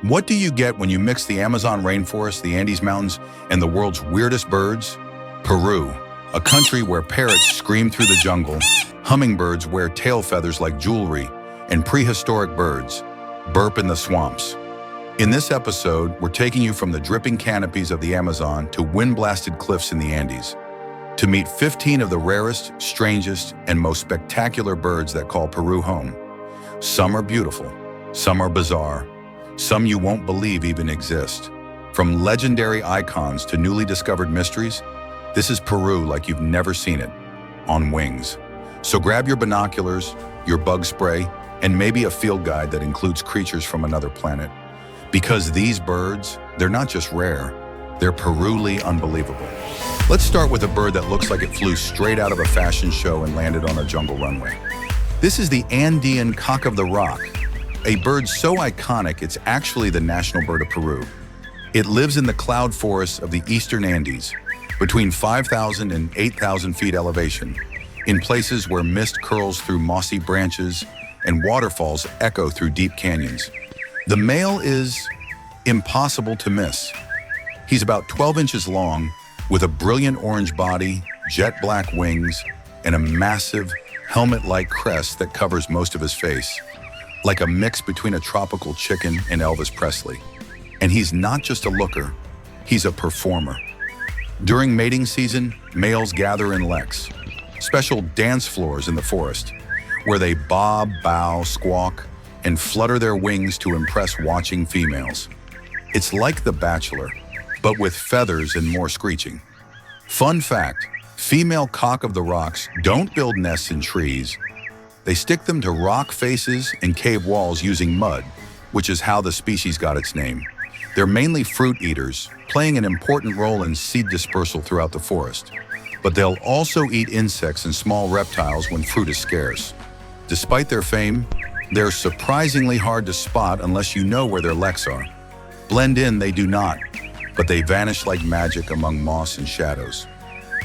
What do you get when you mix the Amazon rainforest, the Andes Mountains, and the world's weirdest birds? Peru, a country where parrots scream through the jungle, hummingbirds wear tail feathers like jewelry, and prehistoric birds burp in the swamps. In this episode, we're taking you from the dripping canopies of the Amazon to wind-blasted cliffs in the Andes, to meet 15 of the rarest, strangest, and most spectacular birds that call Peru home. Some are beautiful, some are bizarre, some you won't believe even exist. From legendary icons to newly discovered mysteries, this is Peru like you've never seen it, on wings. So grab your binoculars, your bug spray, and maybe a field guide that includes creatures from another planet. Because these birds, they're not just rare, they're Peruli unbelievable. Let's start with a bird that looks like it flew straight out of a fashion show and landed on a jungle runway. This is the Andean cock of the rock, a bird so iconic it's actually the national bird of Peru. It lives in the cloud forests of the eastern Andes, between 5,000 and 8,000 feet elevation, in places where mist curls through mossy branches and waterfalls echo through deep canyons. The male is impossible to miss. He's about 12 inches long, with a brilliant orange body, jet black wings, and a massive, helmet-like crest that covers most of his face, like a mix between a tropical chicken and Elvis Presley. And he's not just a looker, he's a performer. During mating season, males gather in leks, special dance floors in the forest, where they bob, bow, squawk, and flutter their wings to impress watching females. It's like The Bachelor, but with feathers and more screeching. Fun fact, female cock of the rocks don't build nests in trees. They stick them to rock faces and cave walls using mud, which is how the species got its name. They're mainly fruit eaters, playing an important role in seed dispersal throughout the forest. But they'll also eat insects and small reptiles when fruit is scarce. Despite their fame, they're surprisingly hard to spot unless you know where their leks are. Blend in they do not, but they vanish like magic among moss and shadows.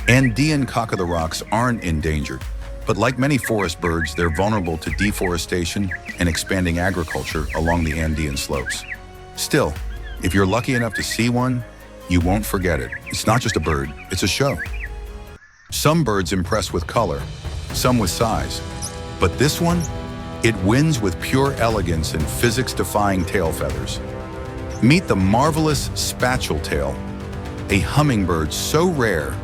Andean cock of the rocks aren't endangered, but like many forest birds, they're vulnerable to deforestation and expanding agriculture along the Andean slopes. Still, if you're lucky enough to see one, you won't forget it. It's not just a bird, it's a show. Some birds impress with color, some with size, but this one, it wins with pure elegance and physics-defying tail feathers. Meet the marvelous spatuletail, a hummingbird so rare,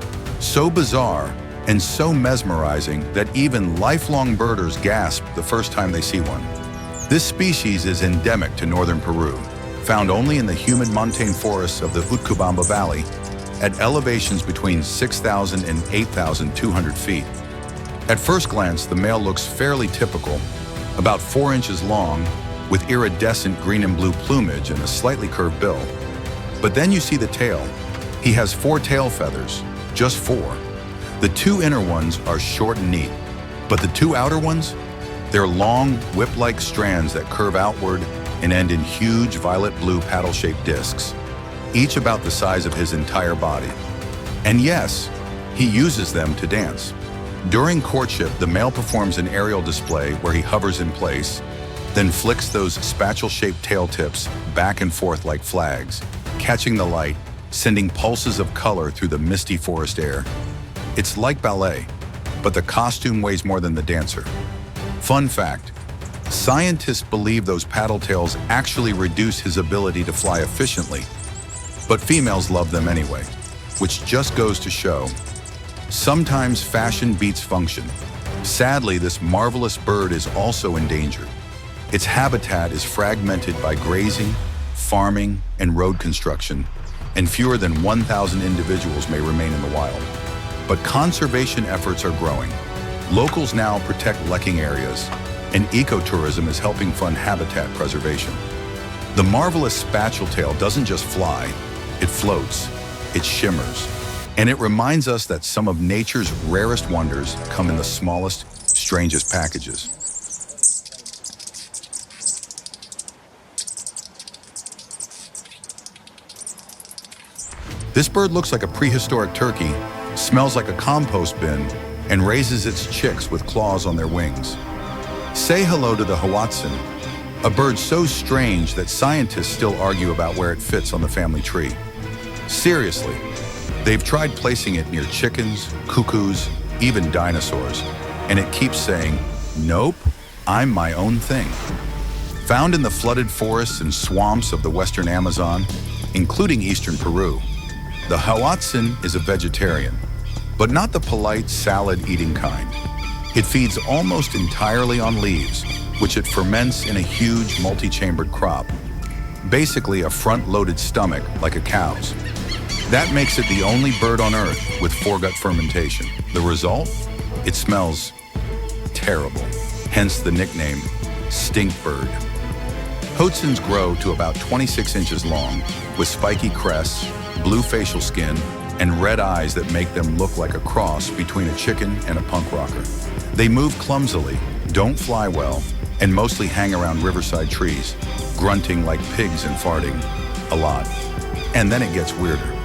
so bizarre, and so mesmerizing that even lifelong birders gasp the first time they see one. This species is endemic to northern Peru, found only in the humid montane forests of the Utcubamba Valley at elevations between 6,000 and 8,200 feet. At first glance, the male looks fairly typical, about 4 inches long, with iridescent green and blue plumage and a slightly curved bill. But then you see the tail. He has 4 tail feathers, just 4. The 2 inner ones are short and neat, but the 2 outer ones, they're long, whip-like strands that curve outward and end in huge violet-blue paddle-shaped discs, each about the size of his entire body. And yes, he uses them to dance. During courtship, the male performs an aerial display where he hovers in place, then flicks those spatule-shaped tail tips back and forth like flags, catching the light, sending pulses of color through the misty forest air. It's like ballet, but the costume weighs more than the dancer. Fun fact, scientists believe those paddle tails actually reduce his ability to fly efficiently, but females love them anyway, which just goes to show, sometimes fashion beats function. Sadly, this marvelous bird is also endangered. Its habitat is fragmented by grazing, farming, and road construction, and fewer than 1,000 individuals may remain in the wild. But conservation efforts are growing. Locals now protect lekking areas, and ecotourism is helping fund habitat preservation. The marvelous spatuletail doesn't just fly, it floats, it shimmers, and it reminds us that some of nature's rarest wonders come in the smallest, strangest packages. This bird looks like a prehistoric turkey, smells like a compost bin, and raises its chicks with claws on their wings. Say hello to the Hoatzin, A bird so strange that scientists still argue about where it fits on the family tree. Seriously, they've tried placing it near chickens, cuckoos, even dinosaurs, and it keeps saying, "Nope, I'm my own thing." Found in the flooded forests and swamps of the western Amazon, including eastern Peru, the Hoatzin is a vegetarian, but not the polite salad-eating kind. It feeds almost entirely on leaves, which it ferments in a huge multi-chambered crop, basically a front-loaded stomach like a cow's. That makes it the only bird on Earth with foregut fermentation. The result? It smells terrible, hence the nickname stink bird. Hoatzins grow to about 26 inches long, with spiky crests, blue facial skin, and red eyes that make them look like a cross between a chicken and a punk rocker. They move clumsily, don't fly well, and mostly hang around riverside trees, grunting like pigs and farting a lot. And then it gets weirder.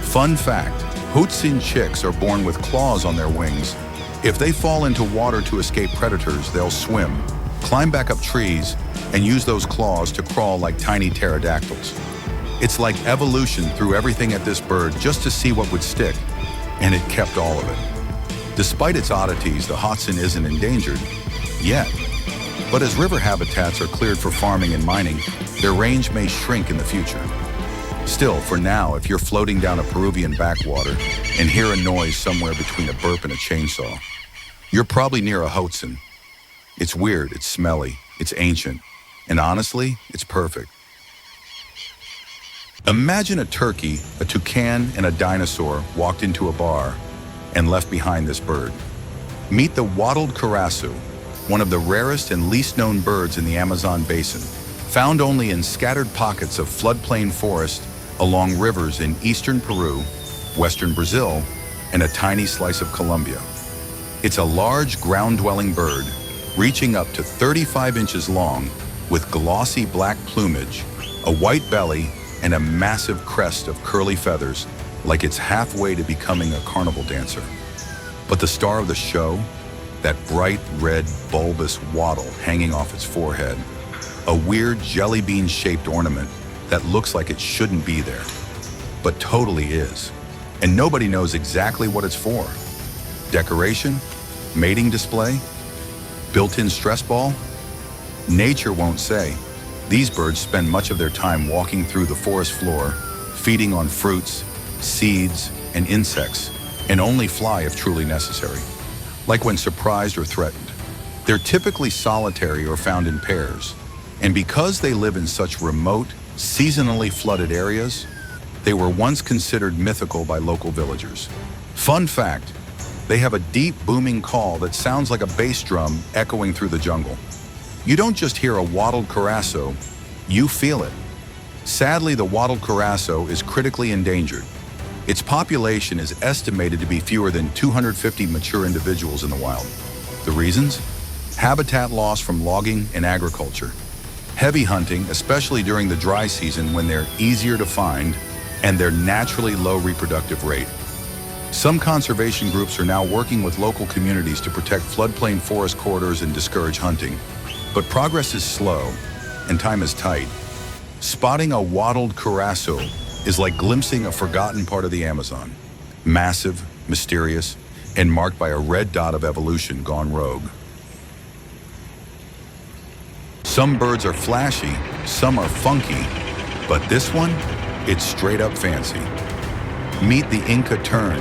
Fun fact, Hoatzin chicks are born with claws on their wings. If they fall into water to escape predators, they'll swim, climb back up trees, and use those claws to crawl like tiny pterodactyls. It's like evolution threw everything at this bird just to see what would stick, and it kept all of it. Despite its oddities, the Hoatzin isn't endangered yet. But as river habitats are cleared for farming and mining, their range may shrink in the future. Still, for now, if you're floating down a Peruvian backwater and hear a noise somewhere between a burp and a chainsaw, you're probably near a Hoatzin. It's weird, it's smelly, it's ancient, and honestly, it's perfect. Imagine a turkey, a toucan, and a dinosaur walked into a bar and left behind this bird. Meet the Wattled curassow, one of the rarest and least known birds in the Amazon basin, found only in scattered pockets of floodplain forest along rivers in eastern Peru, western Brazil, and a tiny slice of Colombia. It's a large ground-dwelling bird, reaching up to 35 inches long, with glossy black plumage, a white belly, and a massive crest of curly feathers, like it's halfway to becoming a carnival dancer. But the star of the show? That bright red bulbous wattle hanging off its forehead, a weird jelly bean-shaped ornament that looks like it shouldn't be there, but totally is. And nobody knows exactly what it's for. Decoration? Mating display? Built-in stress ball? Nature won't say. These birds spend much of their time walking through the forest floor, feeding on fruits, seeds, and insects, and only fly if truly necessary, like when surprised or threatened. They're typically solitary or found in pairs, and because they live in such remote, seasonally flooded areas, they were once considered mythical by local villagers. Fun fact, they have a deep booming call that sounds like a bass drum echoing through the jungle. You don't just hear a wattled curassow, you feel it. Sadly, the wattled curassow is critically endangered. Its population is estimated to be fewer than 250 mature individuals in the wild. The reasons? Habitat loss from logging and agriculture. Heavy hunting, especially during the dry season when they're easier to find, and their naturally low reproductive rate. Some conservation groups are now working with local communities to protect floodplain forest corridors and discourage hunting. But progress is slow, and time is tight. Spotting a wattled curassow is like glimpsing a forgotten part of the Amazon. Massive, mysterious, and marked by a red dot of evolution gone rogue. Some birds are flashy, some are funky, but this one, it's straight up fancy. Meet the Inca tern,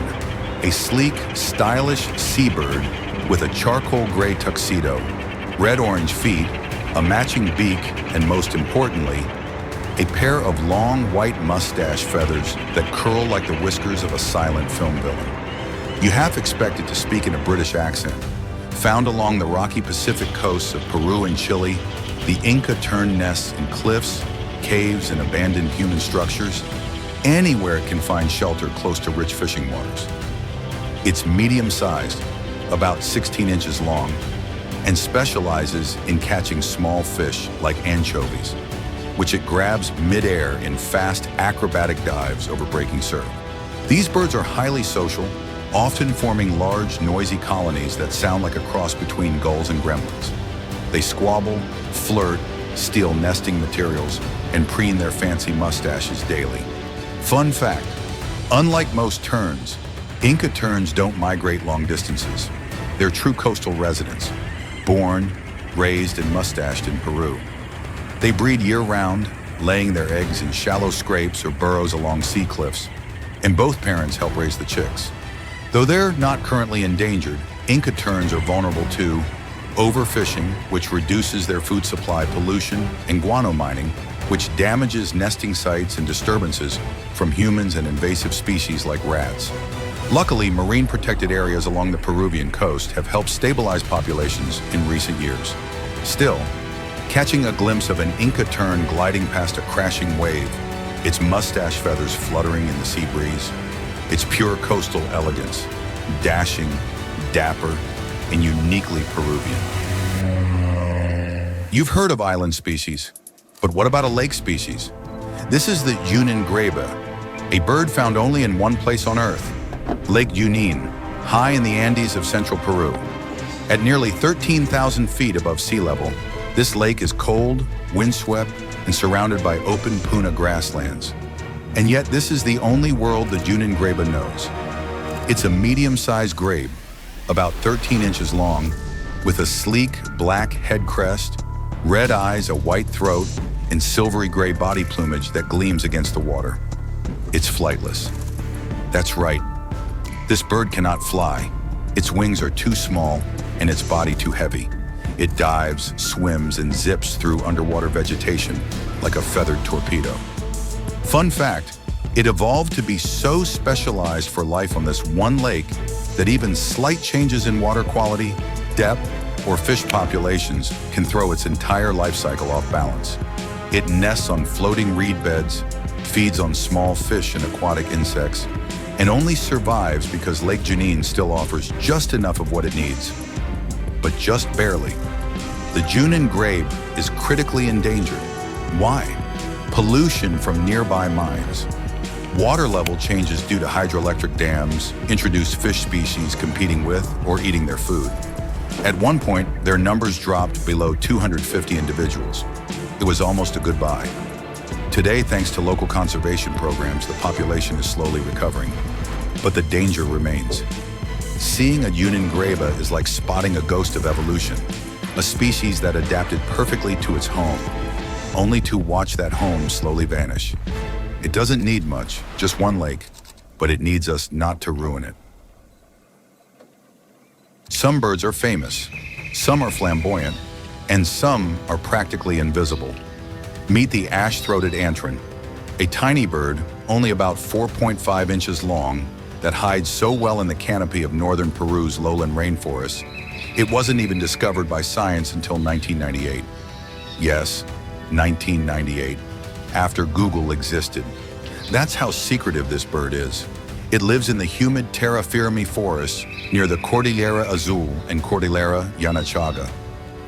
a sleek, stylish seabird with a charcoal gray tuxedo, red-orange feet, a matching beak, and most importantly, a pair of long white mustache feathers that curl like the whiskers of a silent film villain. You half expect it to speak in a British accent. Found along the rocky Pacific coasts of Peru and Chile, the Inca tern nests in cliffs, caves, and abandoned human structures, anywhere it can find shelter close to rich fishing waters. It's medium-sized, about 16 inches long, and specializes in catching small fish like anchovies, which it grabs mid-air in fast acrobatic dives over breaking surf. These birds are highly social, often forming large, noisy colonies that sound like a cross between gulls and gremlins. They squabble, flirt, steal nesting materials, and preen their fancy mustaches daily. Fun fact, unlike most terns, Inca terns don't migrate long distances. They're true coastal residents, born, raised, and mustached in Peru. They breed year-round, laying their eggs in shallow scrapes or burrows along sea cliffs, and both parents help raise the chicks. Though they're not currently endangered, Inca terns are vulnerable to overfishing, which reduces their food supply, pollution, and guano mining, which damages nesting sites, and disturbances from humans and invasive species like rats. Luckily, marine protected areas along the Peruvian coast have helped stabilize populations in recent years. Still, catching a glimpse of an Inca tern gliding past a crashing wave, its mustache feathers fluttering in the sea breeze, its pure coastal elegance, dashing, dapper, and uniquely Peruvian. You've heard of island species, but what about a lake species? This is the Junin grebe, a bird found only in one place on Earth, Lake Junin, high in the Andes of central Peru. At nearly 13,000 feet above sea level, this lake is cold, windswept, and surrounded by open puna grasslands. And yet this is the only world the Junin grebe knows. It's a medium-sized grebe, about 13 inches long, with a sleek black head crest, red eyes, a white throat, and silvery gray body plumage that gleams against the water. It's flightless. That's right. This bird cannot fly. Its wings are too small and its body too heavy. It dives, swims, and zips through underwater vegetation like a feathered torpedo. Fun fact, it evolved to be so specialized for life on this one lake that even slight changes in water quality, depth, or fish populations can throw its entire life cycle off balance. It nests on floating reed beds, feeds on small fish and aquatic insects, and only survives because Lake Junin still offers just enough of what it needs. But just barely. The Junin grebe is critically endangered. Why? Pollution from nearby mines. Water level changes due to hydroelectric dams introduce fish species competing with or eating their food. At one point, their numbers dropped below 250 individuals. It was almost a goodbye. Today, thanks to local conservation programs, the population is slowly recovering. But the danger remains. Seeing a Junin grebe is like spotting a ghost of evolution, a species that adapted perfectly to its home, only to watch that home slowly vanish. It doesn't need much, just one lake, but it needs us not to ruin it. Some birds are famous, some are flamboyant, and some are practically invisible. Meet the ash-throated antwren, a tiny bird only about 4.5 inches long that hides so well in the canopy of northern Peru's lowland rainforests, it wasn't even discovered by science until 1998. Yes, 1998, after Google existed. That's how secretive this bird is. It lives in the humid terra firme forests near the Cordillera Azul and Cordillera Yanachaga,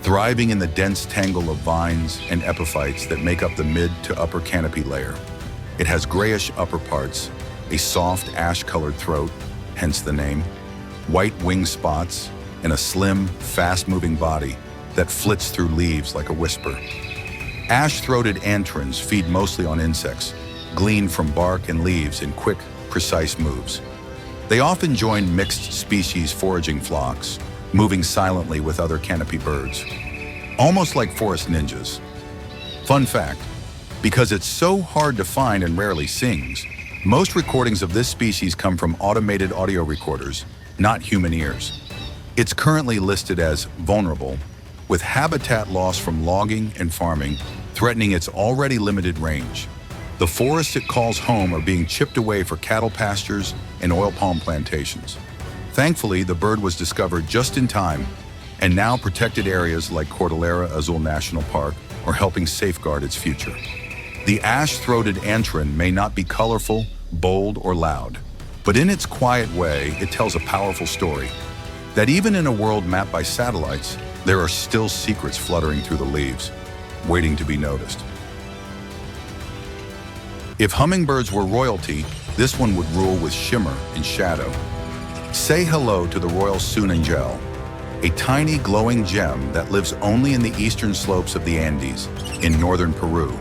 thriving in the dense tangle of vines and epiphytes that make up the mid to upper canopy layer. It has grayish upper parts, a soft ash-colored throat, hence the name, white wing spots, and a slim, fast-moving body that flits through leaves like a whisper. Ash-throated antwrens feed mostly on insects, gleaned from bark and leaves in quick, precise moves. They often join mixed species foraging flocks, moving silently with other canopy birds, almost like forest ninjas. Fun fact, because it's so hard to find and rarely sings, most recordings of this species come from automated audio recorders, not human ears. It's currently listed as vulnerable, with habitat loss from logging and farming threatening its already limited range. The forests it calls home are being chipped away for cattle pastures and oil palm plantations. Thankfully, the bird was discovered just in time, and now protected areas like Cordillera Azul National Park are helping safeguard its future. The ash-throated antwren may not be colorful, bold, or loud, but in its quiet way, it tells a powerful story. That even in a world mapped by satellites, there are still secrets fluttering through the leaves, waiting to be noticed. If hummingbirds were royalty, this one would rule with shimmer and shadow. Say hello to the royal sunangel, a tiny glowing gem that lives only in the eastern slopes of the Andes in northern Peru,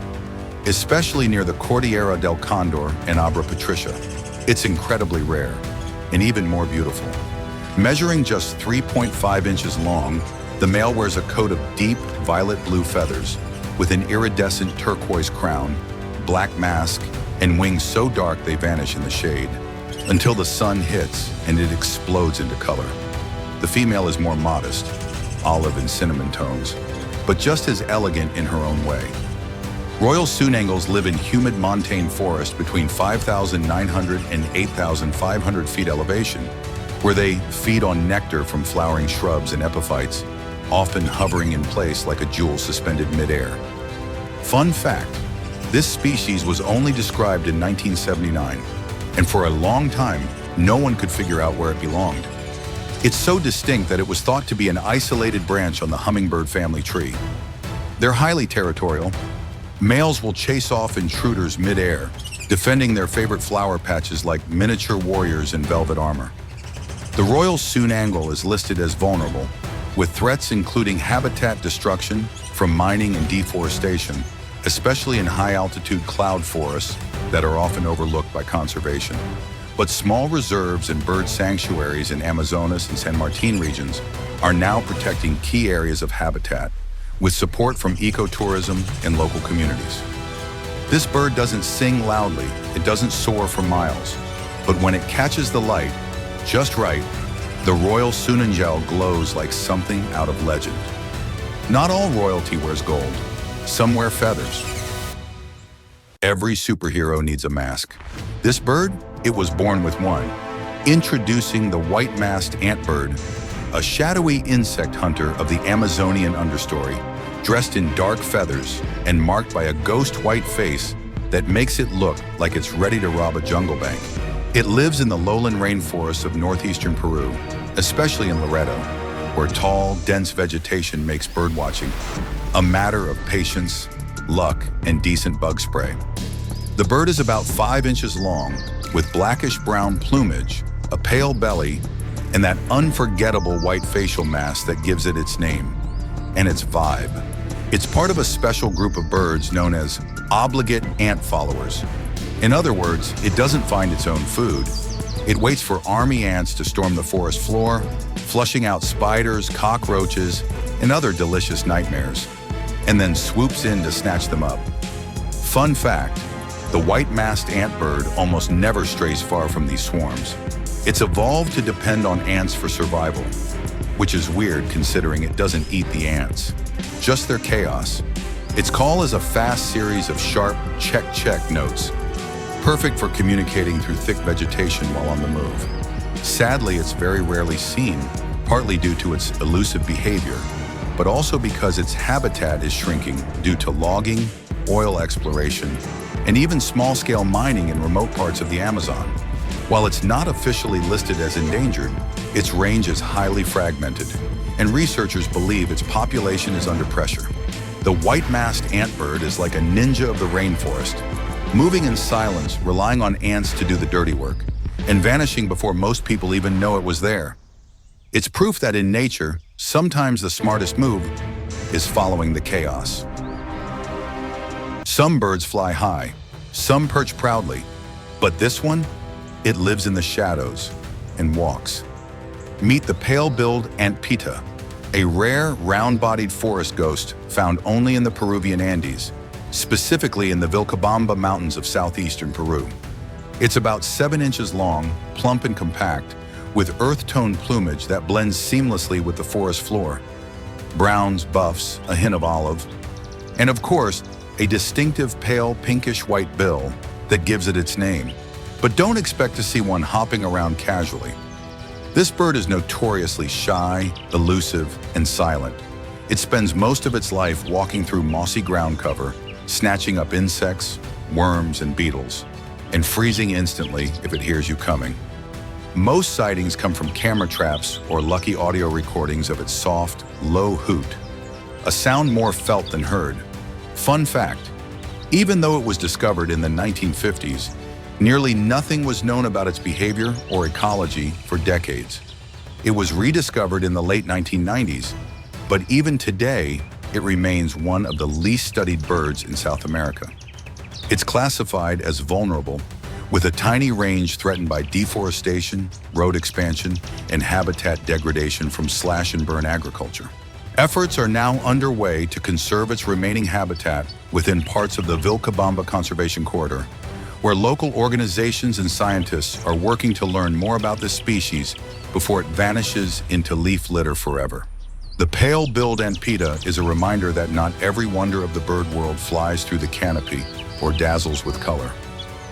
especially near the Cordillera del Condor and Abra Patricia. It's incredibly rare and even more beautiful. Measuring just 3.5 inches long, the male wears a coat of deep violet-blue feathers with an iridescent turquoise crown, black mask, and wings so dark they vanish in the shade, until the sun hits and it explodes into color. The female is more modest, olive and cinnamon tones, but just as elegant in her own way. Royal sunangels live in humid montane forest between 5,900 and 8,500 feet elevation, where they feed on nectar from flowering shrubs and epiphytes, often hovering in place like a jewel suspended midair. Fun fact, this species was only described in 1979, and for a long time, no one could figure out where it belonged. It's so distinct that it was thought to be an isolated branch on the hummingbird family tree. They're highly territorial. Males will chase off intruders mid-air, defending their favorite flower patches like miniature warriors in velvet armor. The royal sunangel is listed as vulnerable, with threats including habitat destruction from mining and deforestation, especially in high-altitude cloud forests that are often overlooked by conservation. But small reserves and bird sanctuaries in Amazonas and San Martin regions are now protecting key areas of habitat, with support from ecotourism and local communities. This bird doesn't sing loudly, it doesn't soar for miles, but when it catches the light, just right, the royal sunangel glows like something out of legend. Not all royalty wears gold, some wear feathers. Every superhero needs a mask. This bird, it was born with one. Introducing the white-masked antbird, a shadowy insect hunter of the Amazonian understory, dressed in dark feathers and marked by a ghost white face that makes it look like it's ready to rob a jungle bank. It lives in the lowland rainforests of northeastern Peru, especially in Loreto, where tall, dense vegetation makes birdwatching a matter of patience, luck, and decent bug spray. The bird is about 5 inches long, with blackish-brown plumage, a pale belly, and that unforgettable white facial mask that gives it its name and its vibe. It's part of a special group of birds known as obligate ant followers. In other words, it doesn't find its own food. It waits for army ants to storm the forest floor, flushing out spiders, cockroaches, and other delicious nightmares, and then swoops in to snatch them up. Fun fact, the white-masked antbird almost never strays far from these swarms. It's evolved to depend on ants for survival, which is weird considering it doesn't eat the ants, just their chaos. Its call is a fast series of sharp check-check notes, perfect for communicating through thick vegetation while on the move. Sadly, it's very rarely seen, partly due to its elusive behavior, but also because its habitat is shrinking due to logging, oil exploration, and even small-scale mining in remote parts of the Amazon. While it's not officially listed as endangered, its range is highly fragmented, and researchers believe its population is under pressure. The white-masked antbird is like a ninja of the rainforest, moving in silence, relying on ants to do the dirty work, and vanishing before most people even know it was there. It's proof that in nature, sometimes the smartest move is following the chaos. Some birds fly high, some perch proudly, but this one, it lives in the shadows and walks. Meet the pale-billed antpitta, a rare, round-bodied forest ghost found only in the Peruvian Andes, specifically in the Vilcabamba Mountains of southeastern Peru. It's about 7 inches long, plump and compact, with earth-toned plumage that blends seamlessly with the forest floor. Browns, buffs, a hint of olive, and of course, a distinctive pale pinkish-white bill that gives it its name. But don't expect to see one hopping around casually. This bird is notoriously shy, elusive, and silent. It spends most of its life walking through mossy ground cover, snatching up insects, worms, and beetles, and freezing instantly if it hears you coming. Most sightings come from camera traps or lucky audio recordings of its soft, low hoot, a sound more felt than heard. Fun fact, even though it was discovered in the 1950s, nearly nothing was known about its behavior or ecology for decades. It was rediscovered in the late 1990s, but even today, it remains one of the least studied birds in South America. It's classified as vulnerable, with a tiny range threatened by deforestation, road expansion, and habitat degradation from slash-and-burn agriculture. Efforts are now underway to conserve its remaining habitat within parts of the Vilcabamba Conservation Corridor, where local organizations and scientists are working to learn more about this species before it vanishes into leaf litter forever. The pale-billed antpitta is a reminder that not every wonder of the bird world flies through the canopy or dazzles with color.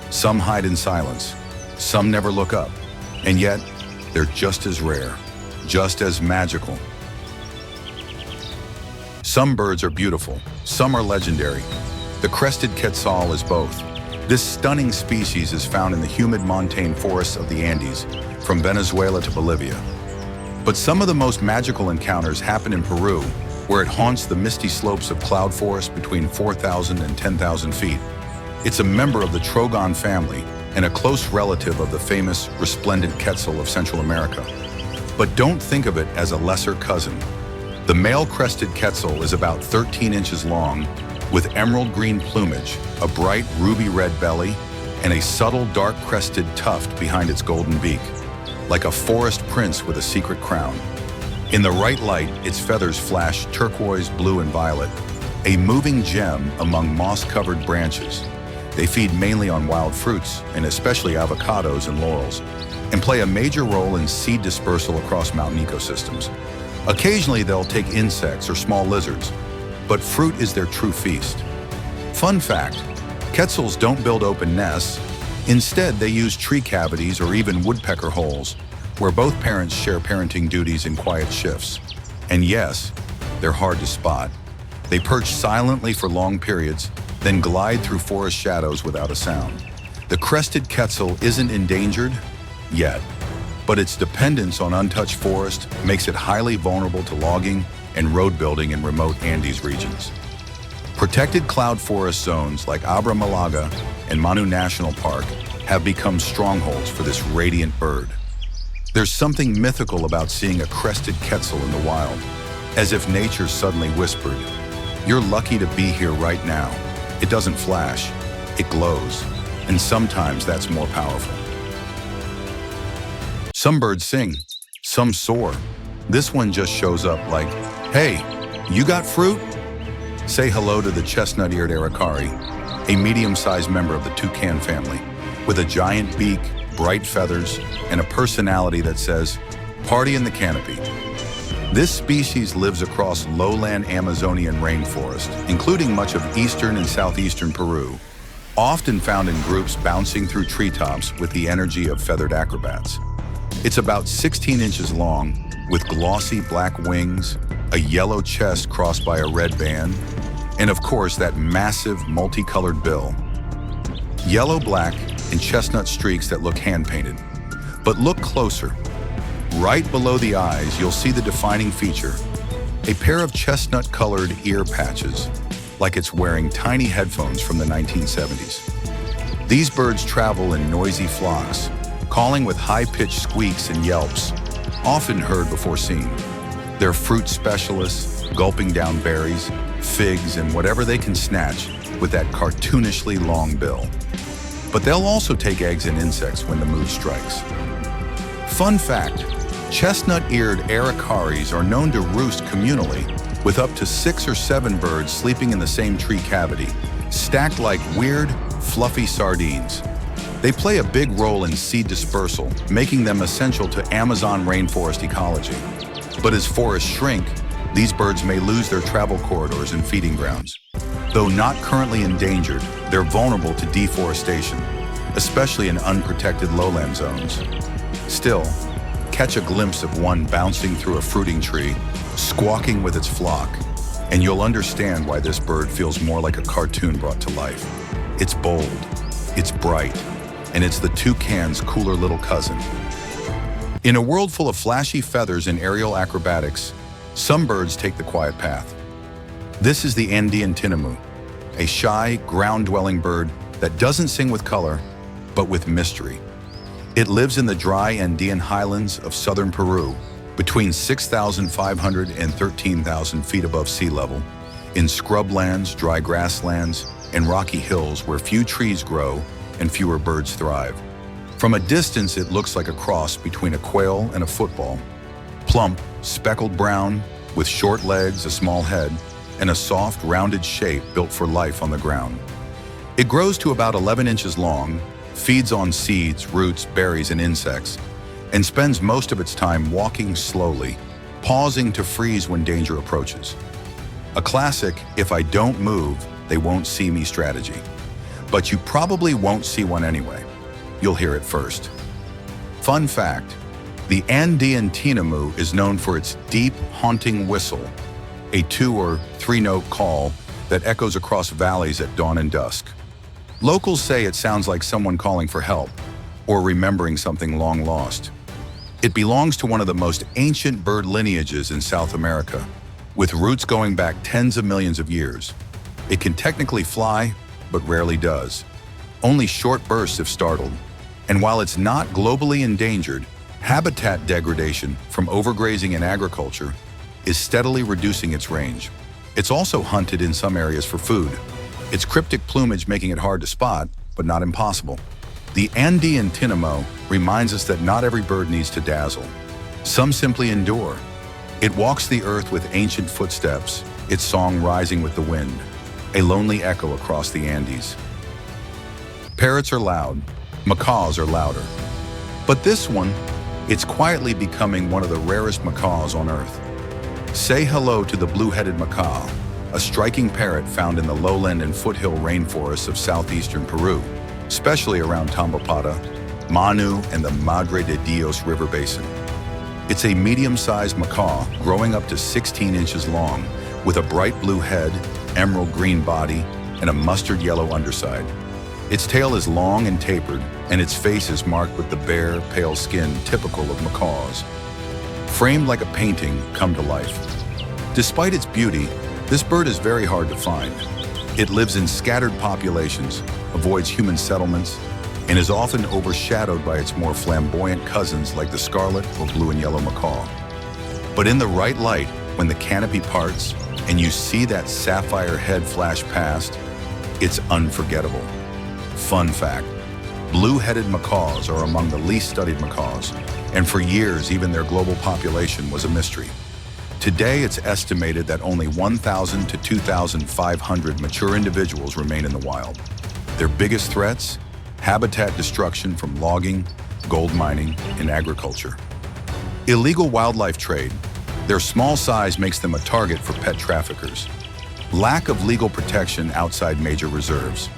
Some hide in silence, some never look up, and yet they're just as rare, just as magical. Some birds are beautiful, some are legendary. The crested quetzal is both. This stunning species is found in the humid montane forests of the Andes, from Venezuela to Bolivia. But some of the most magical encounters happen in Peru, where it haunts the misty slopes of cloud forest between 4,000 and 10,000 feet. It's a member of the trogon family and a close relative of the famous resplendent quetzal of Central America. But don't think of it as a lesser cousin. The male crested quetzal is about 13 inches long, with emerald green plumage, a bright ruby red belly, and a subtle dark crested tuft behind its golden beak, like a forest prince with a secret crown. In the right light, its feathers flash turquoise, blue, and violet, a moving gem among moss-covered branches. They feed mainly on wild fruits, and especially avocados and laurels, and play a major role in seed dispersal across mountain ecosystems. Occasionally, they'll take insects or small lizards, but fruit is their true feast. Fun fact, quetzals don't build open nests. Instead, they use tree cavities or even woodpecker holes, where both parents share parenting duties in quiet shifts. And yes, they're hard to spot. They perch silently for long periods, then glide through forest shadows without a sound. The crested quetzal isn't endangered yet, but its dependence on untouched forest makes it highly vulnerable to logging and road building in remote Andes regions. Protected cloud forest zones like Abra Malaga and Manu National Park have become strongholds for this radiant bird. There's something mythical about seeing a crested quetzal in the wild, as if nature suddenly whispered, "You're lucky to be here right now." It doesn't flash, it glows, and sometimes that's more powerful. Some birds sing, some soar. This one just shows up like, "Hey, you got fruit?" Say hello to the chestnut-eared aracari, a medium-sized member of the toucan family, with a giant beak, bright feathers, and a personality that says, "Party in the canopy." This species lives across lowland Amazonian rainforest, including much of eastern and southeastern Peru, often found in groups bouncing through treetops with the energy of feathered acrobats. It's about 16 inches long, with glossy black wings, a yellow chest crossed by a red band, and of course that massive multicolored bill. Yellow, black, and chestnut streaks that look hand-painted. But look closer. Right below the eyes, you'll see the defining feature, a pair of chestnut-colored ear patches, like it's wearing tiny headphones from the 1970s. These birds travel in noisy flocks, calling with high-pitched squeaks and yelps, often heard before seen. They're fruit specialists, gulping down berries, figs, and whatever they can snatch with that cartoonishly long bill. But they'll also take eggs and insects when the mood strikes. Fun fact, chestnut-eared aracaris are known to roost communally, with up to 6 or 7 birds sleeping in the same tree cavity, stacked like weird, fluffy sardines. They play a big role in seed dispersal, making them essential to Amazon rainforest ecology. But as forests shrink, these birds may lose their travel corridors and feeding grounds. Though not currently endangered, they're vulnerable to deforestation, especially in unprotected lowland zones. Still, catch a glimpse of one bouncing through a fruiting tree, squawking with its flock, and you'll understand why this bird feels more like a cartoon brought to life. It's bold, it's bright, and it's the toucan's cooler little cousin. In a world full of flashy feathers and aerial acrobatics, some birds take the quiet path. This is the Andean tinamou, a shy, ground-dwelling bird that doesn't sing with color, but with mystery. It lives in the dry Andean highlands of southern Peru, between 6,500 and 13,000 feet above sea level, in scrublands, dry grasslands, and rocky hills where few trees grow and fewer birds thrive. From a distance, it looks like a cross between a quail and a football. Plump, speckled brown, with short legs, a small head, and a soft, rounded shape built for life on the ground. It grows to about 11 inches long, feeds on seeds, roots, berries, and insects, and spends most of its time walking slowly, pausing to freeze when danger approaches. A classic, if I don't move, they won't see me strategy. But you probably won't see one anyway. You'll hear it first. Fun fact, the Andean tinamou is known for its deep, haunting whistle, a 2- or 3-note call that echoes across valleys at dawn and dusk. Locals say it sounds like someone calling for help or remembering something long lost. It belongs to one of the most ancient bird lineages in South America, with roots going back tens of millions of years. It can technically fly, but rarely does. Only short bursts if startled. And while it's not globally endangered, habitat degradation from overgrazing and agriculture is steadily reducing its range. It's also hunted in some areas for food, its cryptic plumage making it hard to spot, but not impossible. The Andean tinamou reminds us that not every bird needs to dazzle. Some simply endure. It walks the earth with ancient footsteps, its song rising with the wind, a lonely echo across the Andes. Parrots are loud, macaws are louder. But this one, it's quietly becoming one of the rarest macaws on Earth. Say hello to the blue-headed macaw, a striking parrot found in the lowland and foothill rainforests of southeastern Peru, especially around Tambaupata, Manu, and the Madre de Dios River basin. It's a medium-sized macaw growing up to 16 inches long, with a bright blue head, emerald green body, and a mustard yellow underside. Its tail is long and tapered, and its face is marked with the bare, pale skin typical of macaws. Framed like a painting, come to life. Despite its beauty, this bird is very hard to find. It lives in scattered populations, avoids human settlements, and is often overshadowed by its more flamboyant cousins like the scarlet or blue and yellow macaw. But in the right light, when the canopy parts and you see that sapphire head flash past, it's unforgettable. Fun fact, blue-headed macaws are among the least studied macaws, and for years even their global population was a mystery. Today it's estimated that only 1,000 to 2,500 mature individuals remain in the wild. Their biggest threats? Habitat destruction from logging, gold mining, and agriculture. Illegal wildlife trade. Their small size makes them a target for pet traffickers. Lack of legal protection outside major reserves.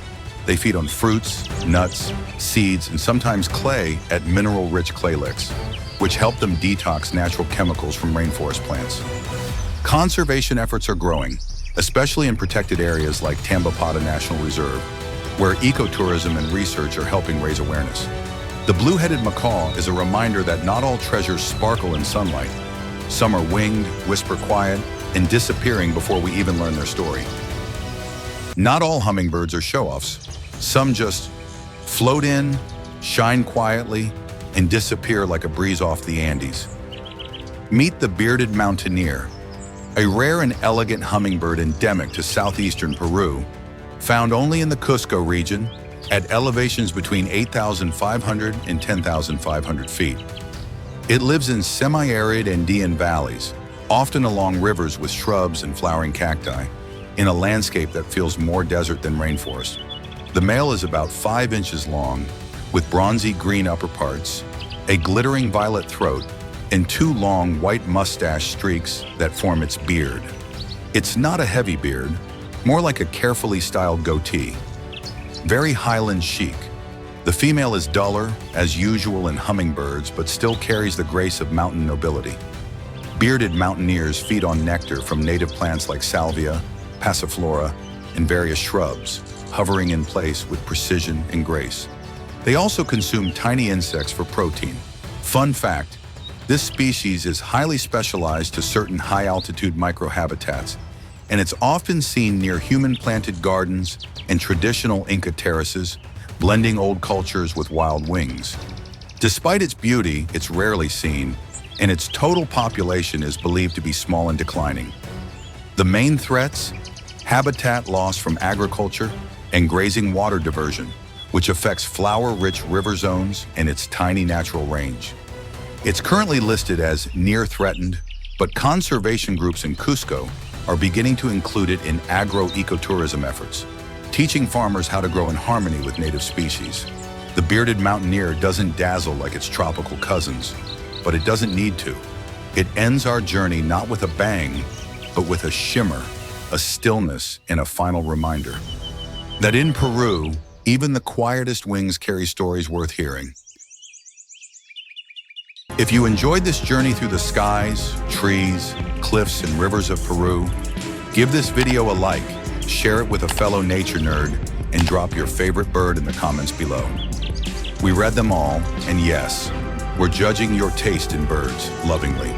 They feed on fruits, nuts, seeds, and sometimes clay at mineral-rich clay licks, which help them detox natural chemicals from rainforest plants. Conservation efforts are growing, especially in protected areas like Tambaupata National Reserve, where ecotourism and research are helping raise awareness. The blue-headed macaw is a reminder that not all treasures sparkle in sunlight. Some are winged, whisper quiet, and disappearing before we even learn their story. Not all hummingbirds are show-offs. Some just float in, shine quietly, and disappear like a breeze off the Andes. Meet the bearded mountaineer, a rare and elegant hummingbird endemic to southeastern Peru, found only in the Cusco region at elevations between 8,500 and 10,500 feet. It lives in semi-arid Andean valleys, often along rivers with shrubs and flowering cacti, in a landscape that feels more desert than rainforest. The male is about 5 inches long, with bronzy green upper parts, a glittering violet throat, and 2 long white mustache streaks that form its beard. It's not a heavy beard, more like a carefully styled goatee. Very highland chic. The female is duller, as usual in hummingbirds, but still carries the grace of mountain nobility. Bearded mountaineers feed on nectar from native plants like salvia, passiflora, and various shrubs, hovering in place with precision and grace. They also consume tiny insects for protein. Fun fact, this species is highly specialized to certain high-altitude microhabitats, and it's often seen near human-planted gardens and traditional Inca terraces, blending old cultures with wild wings. Despite its beauty, it's rarely seen, and its total population is believed to be small and declining. The main threats: habitat loss from agriculture and grazing water diversion, which affects flower-rich river zones and its tiny natural range. It's currently listed as near threatened, but conservation groups in Cusco are beginning to include it in agro-ecotourism efforts, teaching farmers how to grow in harmony with native species. The bearded mountaineer doesn't dazzle like its tropical cousins, but it doesn't need to. It ends our journey not with a bang, but with a shimmer, a stillness, and a final reminder that in Peru, even the quietest wings carry stories worth hearing. If you enjoyed this journey through the skies, trees, cliffs, and rivers of Peru, give this video a like, share it with a fellow nature nerd, and drop your favorite bird in the comments below. We read them all, and yes, we're judging your taste in birds lovingly.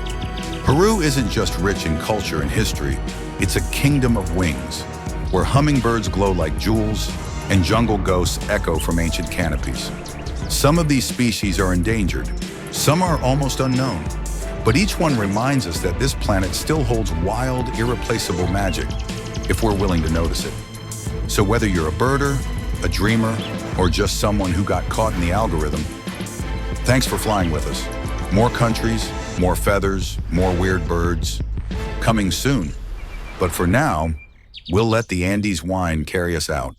Peru isn't just rich in culture and history, it's a kingdom of wings, where hummingbirds glow like jewels and jungle ghosts echo from ancient canopies. Some of these species are endangered, some are almost unknown, but each one reminds us that this planet still holds wild, irreplaceable magic if we're willing to notice it. So whether you're a birder, a dreamer, or just someone who got caught in the algorithm, thanks for flying with us. More countries, more feathers, more weird birds, coming soon. But for now, we'll let the Andes wine carry us out.